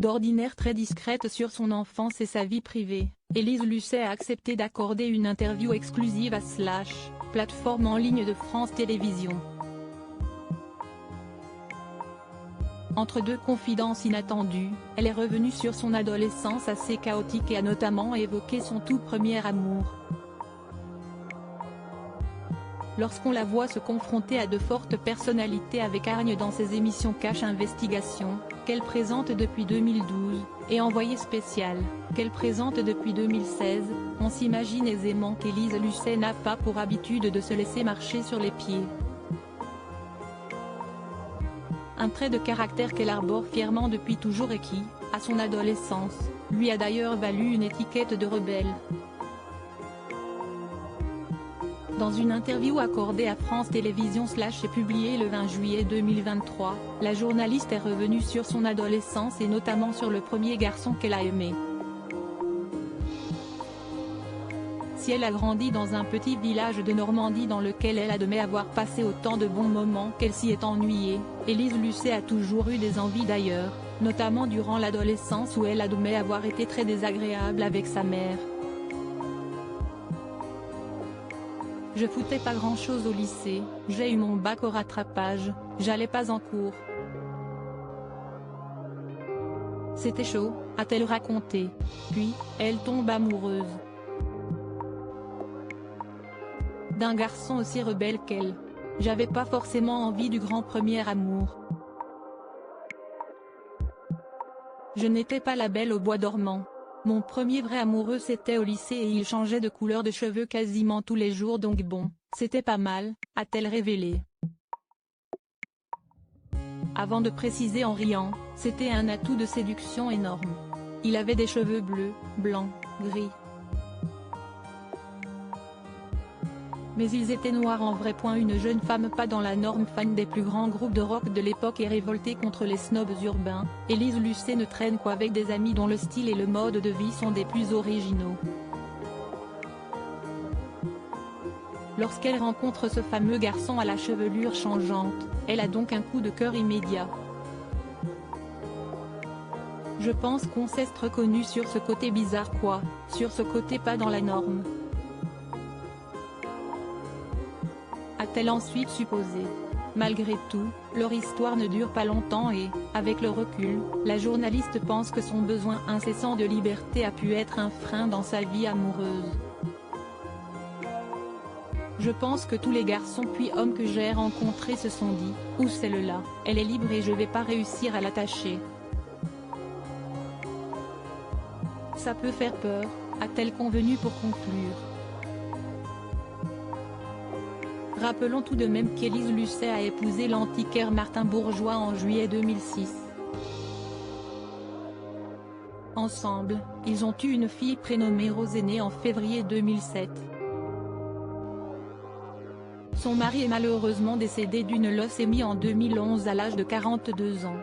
d'ordinaire très discrète sur son enfance et sa vie privée, Élise Lucet a accepté d'accorder une interview exclusive à Slash, plateforme en ligne de France Télévisions. Entre deux confidences inattendues, elle est revenue sur son adolescence assez chaotique et a notamment évoqué son tout premier amour. Lorsqu'on la voit se confronter à de fortes personnalités avec hargne dans ses émissions Cache Investigation, qu'elle présente depuis 2012, et Envoyé spécial, qu'elle présente depuis 2016, on s'imagine aisément qu'Élise Lucet n'a pas pour habitude de se laisser marcher sur les pieds. Un trait de caractère qu'elle arbore fièrement depuis toujours et qui, à son adolescence, lui a d'ailleurs valu une étiquette de rebelle. Dans une interview accordée à France Télévisions et publiée le 20 juillet 2023, la journaliste est revenue sur son adolescence et notamment sur le premier garçon qu'elle a aimé. Si elle a grandi dans un petit village de Normandie dans lequel elle admet avoir passé autant de bons moments qu'elle s'y est ennuyée, Élise Lucet a toujours eu des envies d'ailleurs, notamment durant l'adolescence où elle admet avoir été très désagréable avec sa mère. Je foutais pas grand-chose au lycée, j'ai eu mon bac au rattrapage, j'allais pas en cours. C'était chaud, a-t-elle raconté. Puis, elle tombe amoureuse d'un garçon aussi rebelle qu'elle. J'avais pas forcément envie du grand premier amour. Je n'étais pas la belle au bois dormant. Mon premier vrai amoureux c'était au lycée et il changeait de couleur de cheveux quasiment tous les jours donc bon, c'était pas mal, a-t-elle révélé. Avant de préciser en riant, c'était un atout de séduction énorme. Il avait des cheveux bleus, blancs, gris. Mais ils étaient noirs en vrai. Une jeune femme pas dans la norme, fan des plus grands groupes de rock de l'époque et révoltée contre les snobs urbains, Élise Lucet ne traîne qu'avec des amis dont le style et le mode de vie sont des plus originaux. Lorsqu'elle rencontre ce fameux garçon à la chevelure changeante, elle a donc un coup de cœur immédiat. Je pense qu'on s'est reconnu sur ce côté bizarre quoi, sur ce côté pas dans la norme. A-t-elle ensuite supposé. Malgré tout, leur histoire ne dure pas longtemps et, avec le recul, la journaliste pense que son besoin incessant de liberté a pu être un frein dans sa vie amoureuse. Je pense que tous les garçons puis hommes que j'ai rencontrés se sont dit, ou celle-là, elle est libre et je vais pas réussir à l'attacher. Ça peut faire peur, a-t-elle convenu pour conclure. Rappelons tout de même qu'Élise Lucet a épousé l'antiquaire Martin Bourgeois en juillet 2006. Ensemble, ils ont eu une fille prénommée Rosée née en février 2007. Son mari est malheureusement décédé d'une leucémie en 2011 à l'âge de 42 ans.